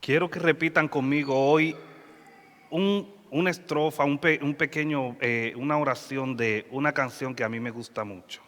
Quiero que repitan conmigo hoy una estrofa, una oración de una canción que a mí me gusta mucho.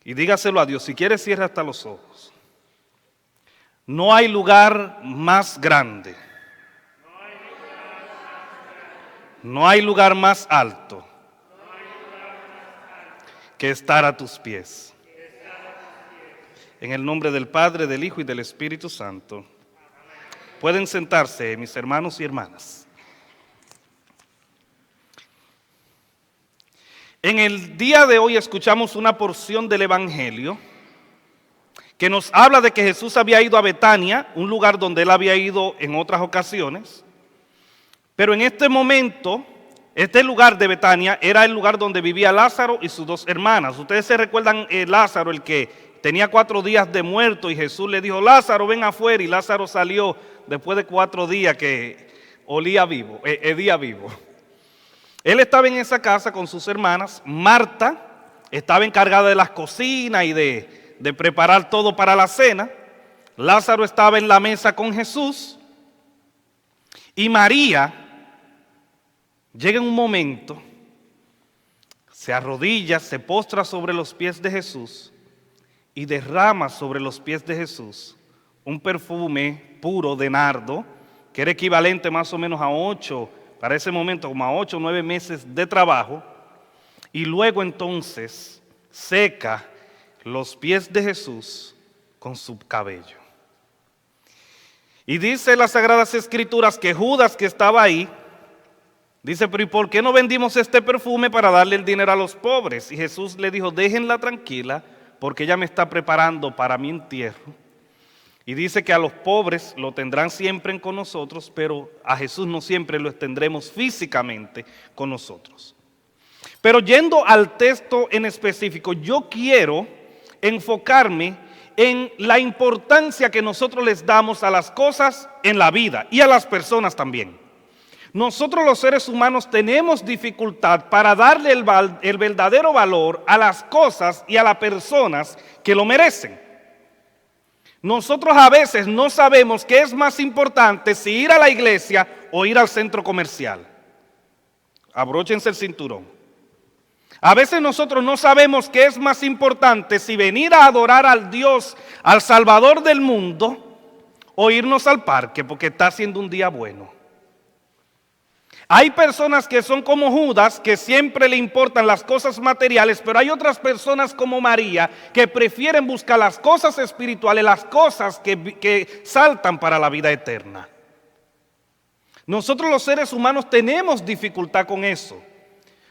Y dígaselo a Dios, si quiere cierra hasta los ojos. No hay lugar más grande. No hay lugar más alto que estar a tus pies. En el nombre del Padre, del Hijo y del Espíritu Santo. Pueden sentarse, mis hermanos y hermanas. En el día de hoy escuchamos una porción del Evangelio que nos habla de que Jesús había ido a Betania, un lugar donde él había ido en otras ocasiones. Pero en este momento, este lugar de Betania era el lugar donde vivía Lázaro y sus dos hermanas. Ustedes se recuerdan Lázaro, el que tenía 4 días de muerto, y Jesús le dijo, Lázaro, ven afuera, y Lázaro salió después de 4 días que hedía vivo. Él estaba en esa casa con sus hermanas. Marta estaba encargada de las cocinas y de preparar todo para la cena. Lázaro estaba en la mesa con Jesús. Y María llega en un momento, se arrodilla, se postra sobre los pies de Jesús y derrama sobre los pies de Jesús un perfume puro de nardo, que era equivalente más o menos a 8, para ese momento como a 8 o 9 meses de trabajo, y luego entonces seca los pies de Jesús con su cabello. Y dice las Sagradas Escrituras que Judas, que estaba ahí, dice, pero ¿y por qué no vendimos este perfume para darle el dinero a los pobres? Y Jesús le dijo, déjenla tranquila, porque ella me está preparando para mi entierro. Y dice que a los pobres lo tendrán siempre con nosotros, pero a Jesús no siempre lo tendremos físicamente con nosotros. Pero yendo al texto en específico, yo quiero enfocarme en la importancia que nosotros les damos a las cosas en la vida y a las personas también. Nosotros los seres humanos tenemos dificultad para darle el verdadero valor a las cosas y a las personas que lo merecen. Nosotros a veces no sabemos qué es más importante, si ir a la iglesia o ir al centro comercial. Abróchense el cinturón. A veces nosotros no sabemos qué es más importante, si venir a adorar al Dios, al Salvador del mundo, o irnos al parque porque está haciendo un día bueno. Hay personas que son como Judas, que siempre le importan las cosas materiales, pero hay otras personas como María que prefieren buscar las cosas espirituales, las cosas que saltan para la vida eterna. Nosotros los seres humanos tenemos dificultad con eso.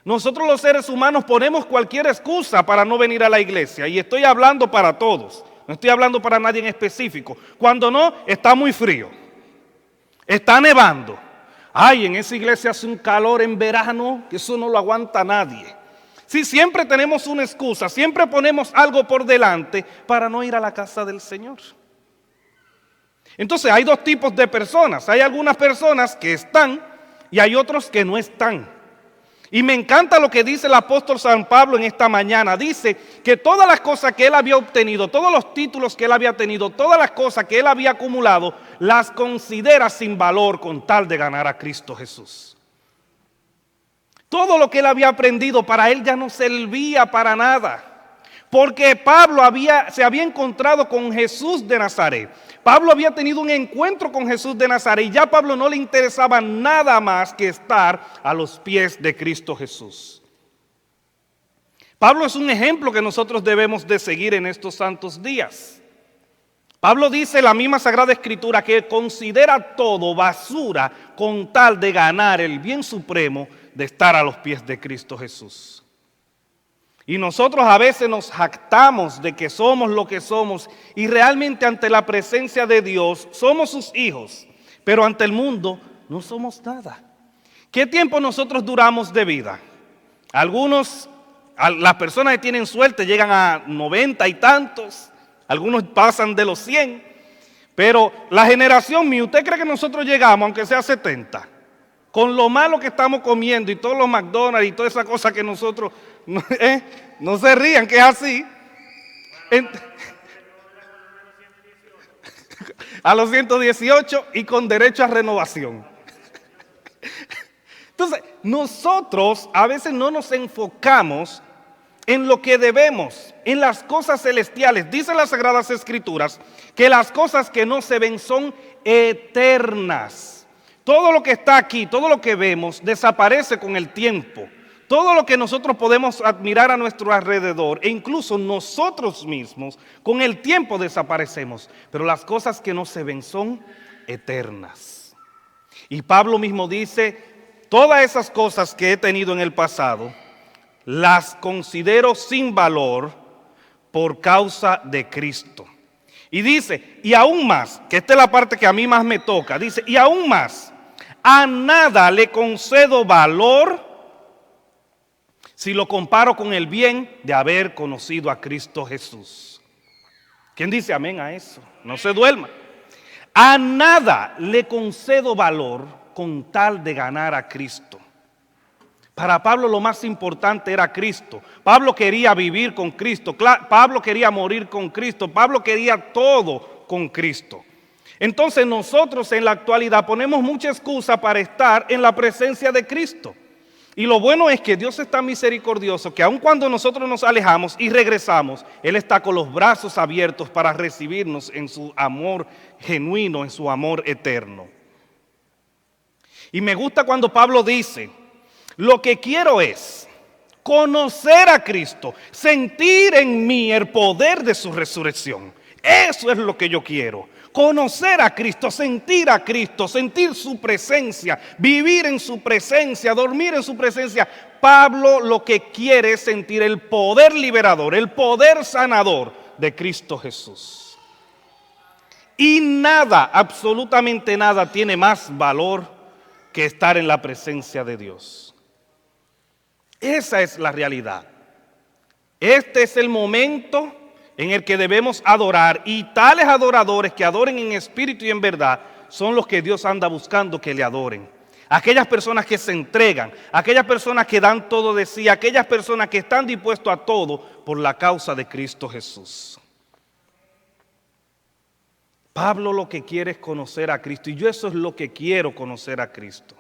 Nosotros los seres humanos ponemos cualquier excusa para no venir a la iglesia, y estoy hablando para todos, no estoy hablando para nadie en específico. Cuando no, está muy frío, está nevando. Ay, en esa iglesia hace un calor en verano que eso no lo aguanta nadie. Sí, siempre tenemos una excusa, siempre ponemos algo por delante para no ir a la casa del Señor. Entonces hay 2 tipos de personas. Hay algunas personas que están y hay otros que no están. Y me encanta lo que dice el apóstol San Pablo en esta mañana. Dice que todas las cosas que él había obtenido, todos los títulos que él había tenido, todas las cosas que él había acumulado, las considera sin valor con tal de ganar a Cristo Jesús. Todo lo que él había aprendido para él ya no servía para nada. Porque Pablo se había encontrado con Jesús de Nazaret. Pablo había tenido un encuentro con Jesús de Nazaret y ya a Pablo no le interesaba nada más que estar a los pies de Cristo Jesús. Pablo es un ejemplo que nosotros debemos de seguir en estos santos días. Pablo dice en la misma Sagrada Escritura que considera todo basura con tal de ganar el bien supremo de estar a los pies de Cristo Jesús. Y nosotros a veces nos jactamos de que somos lo que somos y realmente ante la presencia de Dios somos sus hijos, pero ante el mundo no somos nada. ¿Qué tiempo nosotros duramos de vida? Las personas que tienen suerte llegan a 90 y tantos, algunos pasan de los 100, pero la generación mía, ¿usted cree que nosotros llegamos aunque sea 70? Con lo malo que estamos comiendo y todos los McDonald's y toda esa cosa que nosotros, no se rían que es así. A los 118 y con derecho a renovación. Entonces, nosotros a veces no nos enfocamos en lo que debemos, en las cosas celestiales. Dicen las Sagradas Escrituras que las cosas que no se ven son eternas. Todo lo que está aquí, todo lo que vemos, desaparece con el tiempo. Todo lo que nosotros podemos admirar a nuestro alrededor, e incluso nosotros mismos, con el tiempo desaparecemos. Pero las cosas que no se ven son eternas. Y Pablo mismo dice, todas esas cosas que he tenido en el pasado, las considero sin valor por causa de Cristo. Y dice, y aún más, que esta es la parte que a mí más me toca, dice, y aún más, a nada le concedo valor si lo comparo con el bien de haber conocido a Cristo Jesús. ¿Quién dice amén a eso? No se duerma. A nada le concedo valor con tal de ganar a Cristo. Para Pablo lo más importante era Cristo. Pablo quería vivir con Cristo. Pablo quería morir con Cristo. Pablo quería todo con Cristo. Entonces nosotros en la actualidad ponemos mucha excusa para estar en la presencia de Cristo. Y lo bueno es que Dios es tan misericordioso que aun cuando nosotros nos alejamos y regresamos, Él está con los brazos abiertos para recibirnos en su amor genuino, en su amor eterno. Y me gusta cuando Pablo dice, lo que quiero es conocer a Cristo, sentir en mí el poder de su resurrección. Eso es lo que yo quiero. Conocer a Cristo, sentir su presencia, vivir en su presencia, dormir en su presencia. Pablo lo que quiere es sentir el poder liberador, el poder sanador de Cristo Jesús. Y nada, absolutamente nada, tiene más valor que estar en la presencia de Dios. Esa es la realidad. Este es el momento en el que debemos adorar, y tales adoradores que adoren en espíritu y en verdad son los que Dios anda buscando que le adoren. Aquellas personas que se entregan, aquellas personas que dan todo de sí, aquellas personas que están dispuestos a todo por la causa de Cristo Jesús. Pablo lo que quiere es conocer a Cristo, y yo eso es lo que quiero, conocer a Cristo.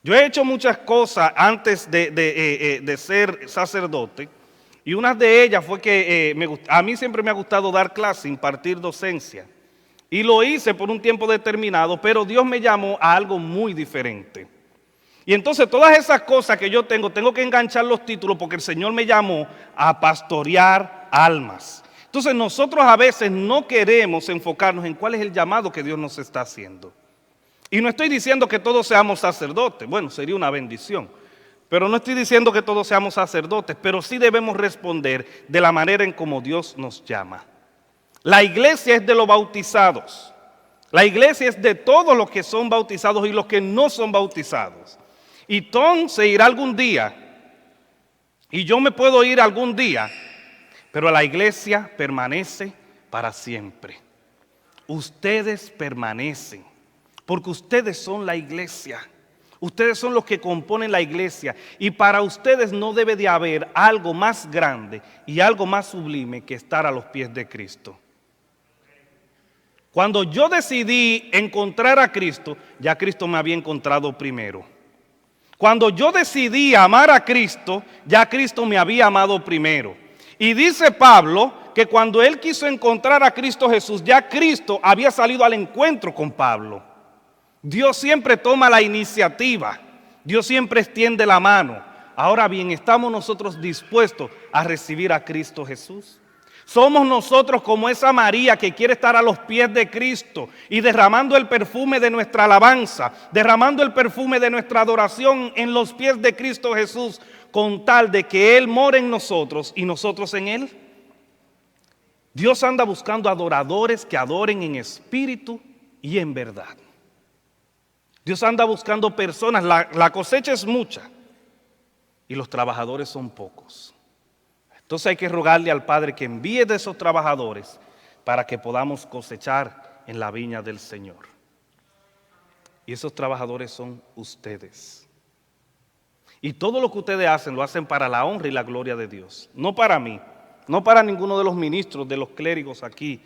Yo he hecho muchas cosas antes de ser sacerdote. Y una de ellas fue que a mí siempre me ha gustado dar clase, impartir docencia. Y lo hice por un tiempo determinado, pero Dios me llamó a algo muy diferente. Y entonces todas esas cosas que yo tengo que enganchar los títulos porque el Señor me llamó a pastorear almas. Entonces nosotros a veces no queremos enfocarnos en cuál es el llamado que Dios nos está haciendo. Y no estoy diciendo que todos seamos sacerdotes, bueno, sería una bendición. Pero no estoy diciendo que todos seamos sacerdotes, pero sí debemos responder de la manera en como Dios nos llama. La iglesia es de los bautizados. La iglesia es de todos los que son bautizados y los que no son bautizados. Y Tom se irá algún día, y yo me puedo ir algún día, pero la iglesia permanece para siempre. Ustedes permanecen, porque ustedes son la iglesia. Ustedes son los que componen la iglesia, y para ustedes no debe de haber algo más grande y algo más sublime que estar a los pies de Cristo. Cuando yo decidí encontrar a Cristo, ya Cristo me había encontrado primero. Cuando yo decidí amar a Cristo, ya Cristo me había amado primero. Y dice Pablo que cuando él quiso encontrar a Cristo Jesús, ya Cristo había salido al encuentro con Pablo. Dios siempre toma la iniciativa, Dios siempre extiende la mano. Ahora bien, ¿estamos nosotros dispuestos a recibir a Cristo Jesús? Somos nosotros como esa María que quiere estar a los pies de Cristo y derramando el perfume de nuestra alabanza, derramando el perfume de nuestra adoración en los pies de Cristo Jesús, con tal de que Él more en nosotros y nosotros en Él. Dios anda buscando adoradores que adoren en espíritu y en verdad. Dios anda buscando personas, la cosecha es mucha y los trabajadores son pocos. Entonces hay que rogarle al Padre que envíe de esos trabajadores para que podamos cosechar en la viña del Señor. Y esos trabajadores son ustedes. Y todo lo que ustedes hacen, lo hacen para la honra y la gloria de Dios. No para mí, no para ninguno de los ministros, de los clérigos aquí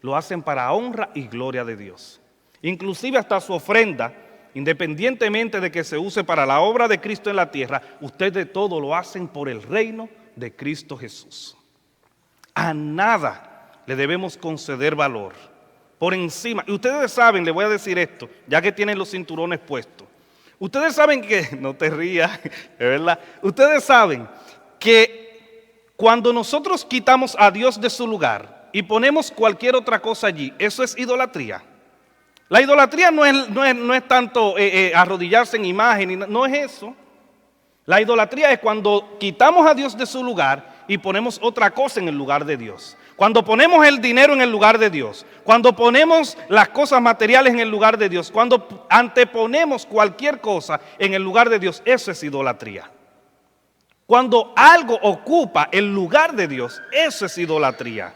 lo hacen para honra y gloria de Dios. Inclusive hasta su ofrenda, independientemente de que se use para la obra de Cristo en la tierra, ustedes de todo lo hacen por el reino de Cristo Jesús. A nada le debemos conceder valor. Por encima, y ustedes saben, le voy a decir esto, ya que tienen los cinturones puestos. Ustedes saben que, no te rías, es verdad. Ustedes saben que cuando nosotros quitamos a Dios de su lugar y ponemos cualquier otra cosa allí, eso es idolatría. La idolatría no es tanto arrodillarse en imagen, no es eso. La idolatría es cuando quitamos a Dios de su lugar y ponemos otra cosa en el lugar de Dios. Cuando ponemos el dinero en el lugar de Dios, cuando ponemos las cosas materiales en el lugar de Dios, cuando anteponemos cualquier cosa en el lugar de Dios, eso es idolatría. Cuando algo ocupa el lugar de Dios, eso es idolatría.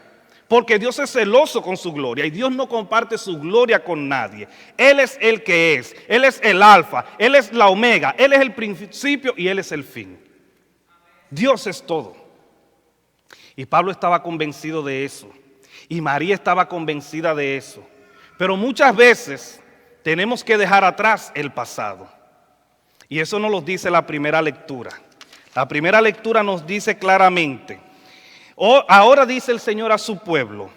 Porque Dios es celoso con su gloria y Dios no comparte su gloria con nadie. Él es el que es, Él es el alfa, Él es la omega, Él es el principio y Él es el fin. Dios es todo. Y Pablo estaba convencido de eso. Y María estaba convencida de eso. Pero muchas veces tenemos que dejar atrás el pasado. Y eso nos lo dice la primera lectura. La primera lectura nos dice claramente: ahora dice el Señor a su pueblo,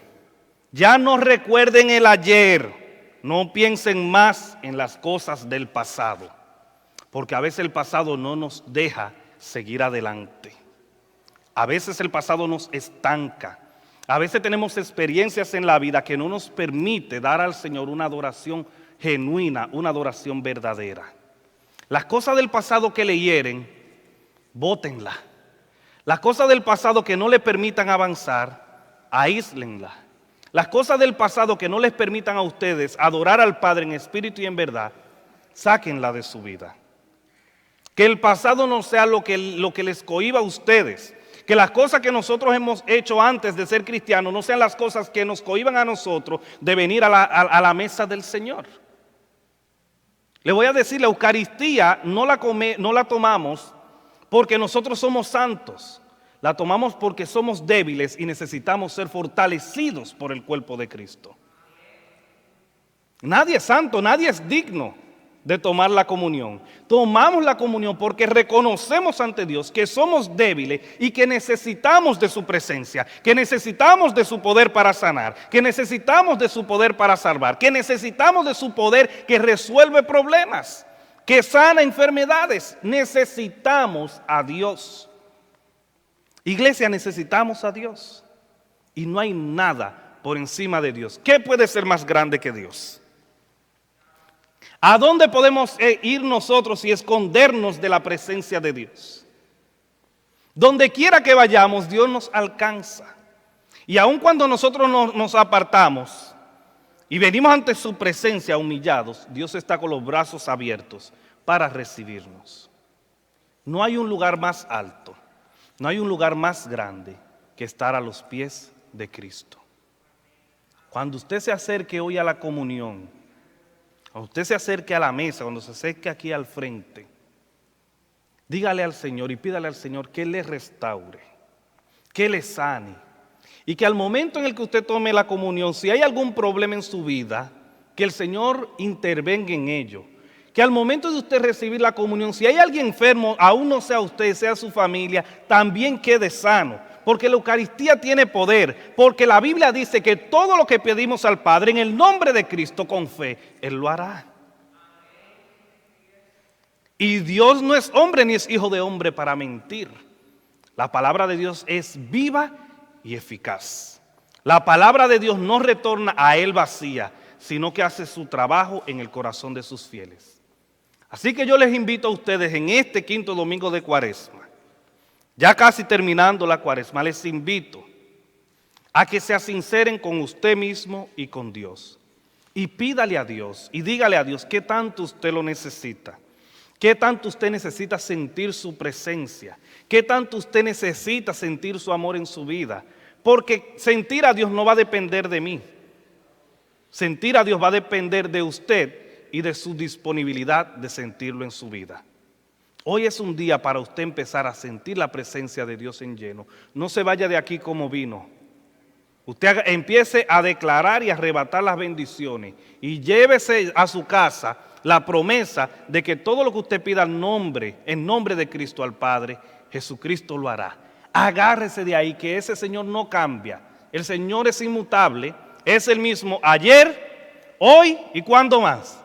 ya no recuerden el ayer, no piensen más en las cosas del pasado, porque a veces el pasado no nos deja seguir adelante. A veces el pasado nos estanca. A veces tenemos experiencias en la vida que no nos permite dar al Señor una adoración genuina, una adoración verdadera. Las cosas del pasado que le hieren, bótenlas. Las cosas del pasado que no le permitan avanzar, aíslenlas. Las cosas del pasado que no les permitan a ustedes adorar al Padre en espíritu y en verdad, sáquenla de su vida. Que el pasado no sea lo que les cohíba a ustedes. Que las cosas que nosotros hemos hecho antes de ser cristianos no sean las cosas que nos cohíban a nosotros de venir a la mesa del Señor. Le voy a decir, la Eucaristía no la tomamos porque nosotros somos santos. La tomamos porque somos débiles y necesitamos ser fortalecidos por el cuerpo de Cristo. Nadie es santo, nadie es digno de tomar la comunión. Tomamos la comunión porque reconocemos ante Dios que somos débiles y que necesitamos de su presencia, que necesitamos de su poder para sanar, que necesitamos de su poder para salvar, que necesitamos de su poder que resuelve problemas, que sana enfermedades. Necesitamos a Dios. Iglesia, necesitamos a Dios. Y no hay nada por encima de Dios. ¿Qué puede ser más grande que Dios? ¿A dónde podemos ir nosotros y escondernos de la presencia de Dios? Donde quiera que vayamos, Dios nos alcanza. Y aun cuando nosotros nos apartamos y venimos ante su presencia humillados, Dios está con los brazos abiertos para recibirnos. No hay un lugar más alto, no hay un lugar más grande que estar a los pies de Cristo. Cuando usted se acerque hoy a la comunión, cuando usted se acerque a la mesa, cuando se acerque aquí al frente, dígale al Señor y pídale al Señor que le restaure, que le sane. Y que al momento en el que usted tome la comunión, si hay algún problema en su vida, que el Señor intervenga en ello. Que al momento de usted recibir la comunión, si hay alguien enfermo, aún no sea usted, sea su familia, también quede sano. Porque la Eucaristía tiene poder, porque la Biblia dice que todo lo que pedimos al Padre en el nombre de Cristo con fe, Él lo hará. Y Dios no es hombre ni es hijo de hombre para mentir. La palabra de Dios es viva y eficaz. La palabra de Dios no retorna a Él vacía, sino que hace su trabajo en el corazón de sus fieles. Así que yo les invito a ustedes en este quinto domingo de Cuaresma, ya casi terminando la Cuaresma, les invito a que se sinceren con usted mismo y con Dios. Y pídale a Dios y dígale a Dios qué tanto usted lo necesita. Qué tanto usted necesita sentir su presencia. Qué tanto usted necesita sentir su amor en su vida. Porque sentir a Dios no va a depender de mí. Sentir a Dios va a depender de usted y de su disponibilidad de sentirlo en su vida. Hoy es un día para usted empezar a sentir la presencia de Dios en lleno. No se vaya de aquí como vino. Usted empiece a declarar y a arrebatar las bendiciones y llévese a su casa la promesa de que todo lo que usted pida en nombre de Cristo al Padre, Jesucristo lo hará. Agárrese de ahí, que ese Señor no cambia. El Señor es inmutable, es el mismo ayer, hoy y cuándo más,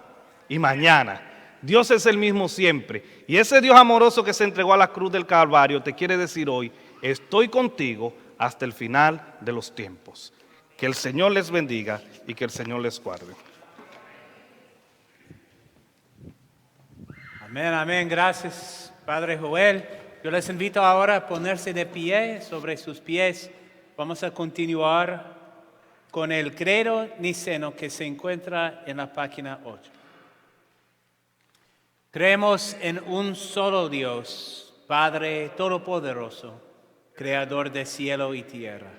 y mañana. Dios es el mismo siempre. Y ese Dios amoroso que se entregó a la cruz del Calvario te quiere decir hoy: estoy contigo hasta el final de los tiempos. Que el Señor les bendiga y que el Señor les guarde. Amén, amén. Gracias, Padre Joel. Yo les invito ahora a ponerse de pie sobre sus pies. Vamos a continuar con el credo niceno que se encuentra en la página 8. Creemos en un solo Dios, Padre Todopoderoso, Creador de cielo y tierra.